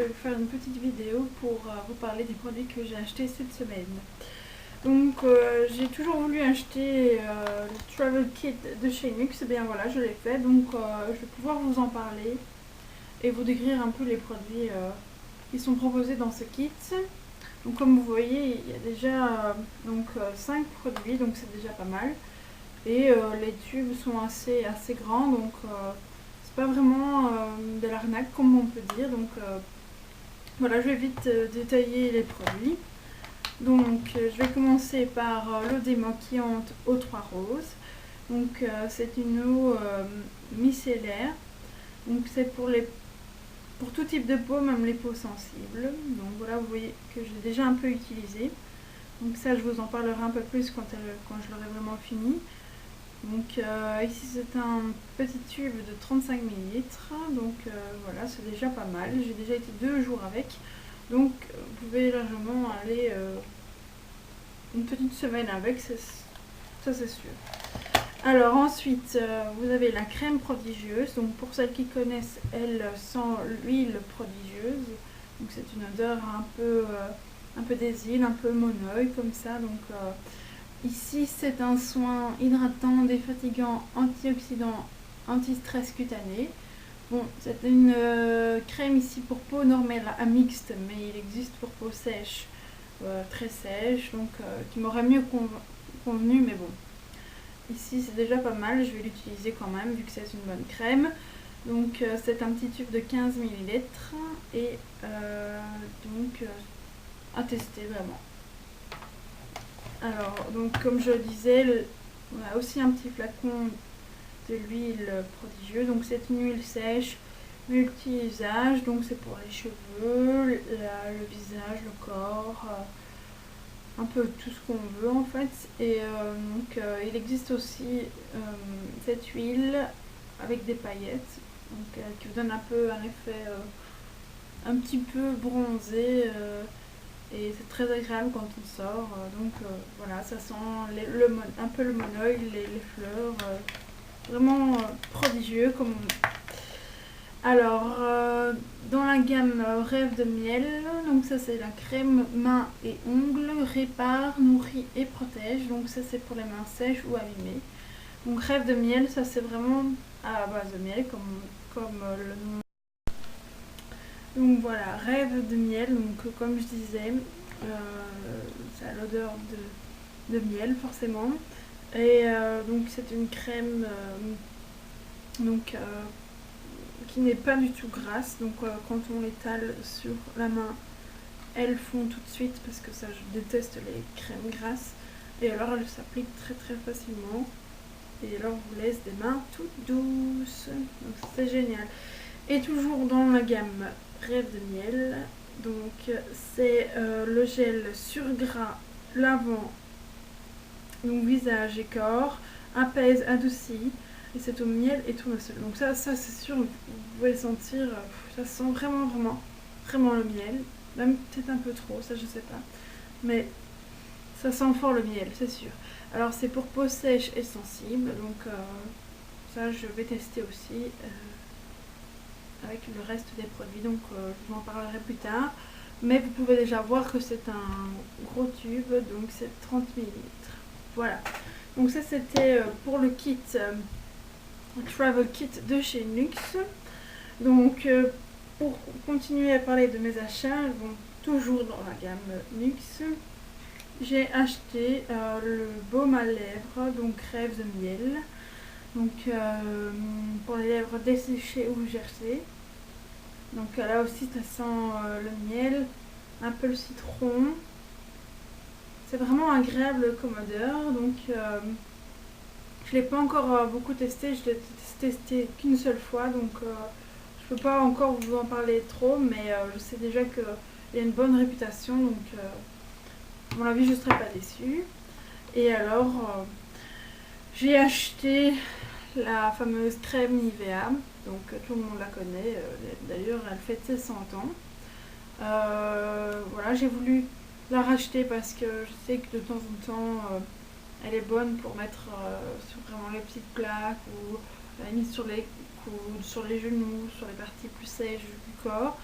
vais vous faire une petite vidéo pour vous parler des produits que j'ai achetés cette semaine. Donc j'ai toujours voulu acheter le Travel Kit de chez Nux, et bien voilà, je l'ai fait, donc je vais pouvoir vous en parler et vous décrire un peu les produits qui sont proposés dans ce kit. Donc comme vous voyez, il y a déjà 5 produits, donc c'est déjà pas mal. Et les tubes sont assez grands, donc c'est pas vraiment de l'arnaque comme on peut dire. Donc voilà, je vais vite détailler les produits. Donc je vais commencer par l'eau démaquillante eau 3 roses. Donc c'est une eau micellaire. Donc c'est pour tout type de peau, même les peaux sensibles. Donc voilà, vous voyez que j'ai déjà un peu utilisé. Donc ça, je vous en parlerai un peu plus quand je l'aurai vraiment fini. Donc ici c'est un petit tube de 35 ml. Donc voilà, c'est déjà pas mal. J'ai déjà été 2 jours avec. Donc vous pouvez largement aller une petite semaine avec, ça c'est sûr. Alors ensuite, vous avez la crème prodigieuse. Donc pour celles qui connaissent, elle sent l'huile prodigieuse. Donc c'est une odeur un peu d'asile, un peu monoï comme ça. Donc ici c'est un soin hydratant, défatigant, antioxydant, anti-stress cutané. Bon, c'est une crème ici pour peau normale à mixte, mais il existe pour peau sèche, très sèche, donc qui m'aurait mieux convenu, mais bon. Ici c'est déjà pas mal, je vais l'utiliser quand même vu que c'est une bonne crème. Donc c'est un petit tube de 15 ml et à tester vraiment. Alors donc comme je le disais, on a aussi un petit flacon de l'huile prodigieuse. Donc c'est une huile sèche multi-usage, donc c'est pour les cheveux, le visage, le corps, un peu tout ce qu'on veut en fait. Et il existe aussi cette huile avec des paillettes, donc qui vous donne un peu un effet un petit peu bronzé, et c'est très agréable quand on sort. Donc voilà, ça sent un peu le monoeil, les fleurs, vraiment prodigieux comme alors dans la gamme rêve de miel, donc ça c'est la crème mains et ongles, répare, nourrit et protège. Donc ça c'est pour les mains sèches ou abîmées. Donc rêve de miel, ça c'est vraiment à base de miel comme le nom. Donc voilà, rêve de miel, donc comme je disais, ça a l'odeur de miel forcément. Et donc c'est une crème qui n'est pas du tout grasse. Donc quand on l'étale sur la main, elles fond tout de suite parce que ça, je déteste les crèmes grasses. Et alors elle s'applique très facilement. Et alors vous laisse des mains toutes douces. Donc c'est génial. Et toujours dans la gamme Rêve de miel. Donc c'est le gel sur gras lavant, donc visage et corps, apaise, adoucit. Et c'est au miel et tournesol. Donc ça c'est sûr, vous pouvez sentir, ça sent vraiment le miel. Même peut-être un peu trop, ça je sais pas. Mais ça sent fort le miel, c'est sûr. Alors c'est pour peau sèche et sensible. Donc ça je vais tester aussi avec le reste des produits. Donc je vous en parlerai plus tard. Mais vous pouvez déjà voir que c'est un gros tube, donc c'est 30 ml. Voilà. Donc ça c'était pour le kit Travel Kit de chez Nux. Donc pour continuer à parler de mes achats, bon, toujours dans la gamme Nux, j'ai acheté le baume à lèvres, donc Rêve de miel. Donc pour les lèvres desséchées ou gercées. Donc là aussi ça sent le miel, un peu le citron. C'est vraiment agréable comme odeur. Donc je l'ai pas encore beaucoup testé, je l'ai testé qu'une seule fois, donc je peux pas encore vous en parler trop, mais je sais déjà qu'il y a une bonne réputation, donc à mon avis je serai pas déçue. Et alors j'ai acheté la fameuse crème Nivea, donc tout le monde la connaît, d'ailleurs elle fête ses 100 ans. Voilà, j'ai voulu la racheter parce que je sais que de temps en temps elle est bonne pour mettre sur vraiment les petites plaques ou à la limite sur les coudes, sur les genoux, sur les parties plus sèches du corps.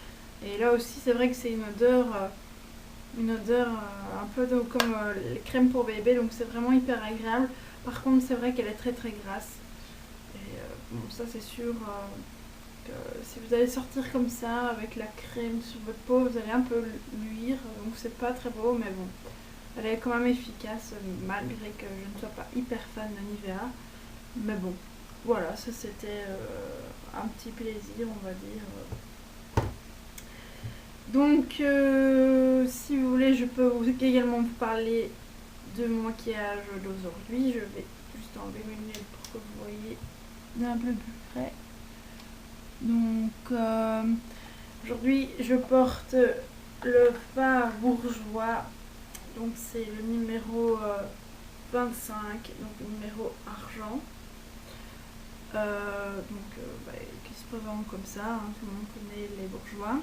Et là aussi c'est vrai que c'est une odeur un peu comme les crèmes pour bébé, donc c'est vraiment hyper agréable. Par contre c'est vrai qu'elle est très très grasse. Et bon, ça c'est sûr que si vous allez sortir comme ça avec la crème sur votre peau, vous allez un peu luire, donc c'est pas très beau, mais bon. Elle est quand même efficace malgré que je ne sois pas hyper fan de Nivea. Mais bon, voilà, ça c'était un petit plaisir, on va dire. Donc, si vous voulez, je peux également vous parler de mon maquillage d'aujourd'hui. Je vais juste enlever mes lunettes pour que vous voyez d'un peu plus près. Donc, aujourd'hui, je porte le fard bourgeois. Donc, c'est le numéro 25, donc le numéro argent. Qui se présente comme ça, hein, tout le monde connaît les bourgeois.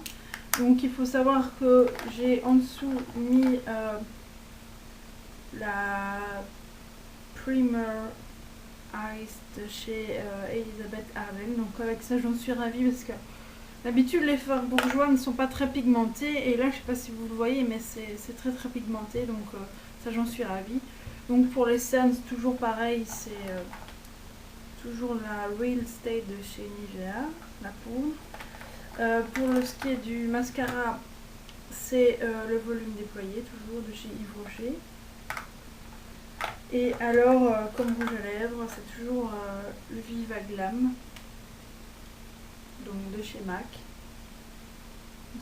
Donc il faut savoir que j'ai en dessous mis la Primer Eyes de chez Elizabeth Arden. Donc avec ça j'en suis ravie parce que d'habitude les fards bourgeois ne sont pas très pigmentés et là je sais pas si vous le voyez mais c'est très très pigmenté, donc ça j'en suis ravie. Donc pour les cernes c'est toujours pareil, c'est toujours la Real Estate de chez Nivea, la poudre. Pour ce qui est du mascara, c'est le volume déployé, toujours de chez Yves Rocher. Et alors, comme rouge à lèvres, c'est toujours le Viva Glam, donc de chez MAC.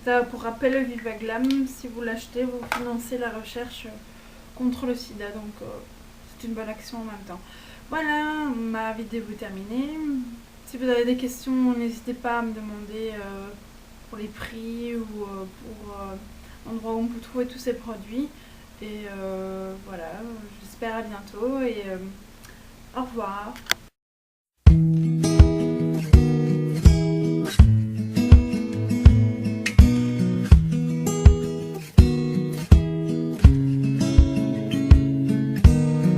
Ça, pour rappel, le Viva Glam, si vous l'achetez, vous financez la recherche contre le sida, donc c'est une bonne action en même temps. Voilà, ma vidéo est terminée. Si vous avez des questions, n'hésitez pas à me demander pour les prix ou pour l'endroit où on peut trouver tous ces produits. Et voilà, j'espère à bientôt et au revoir.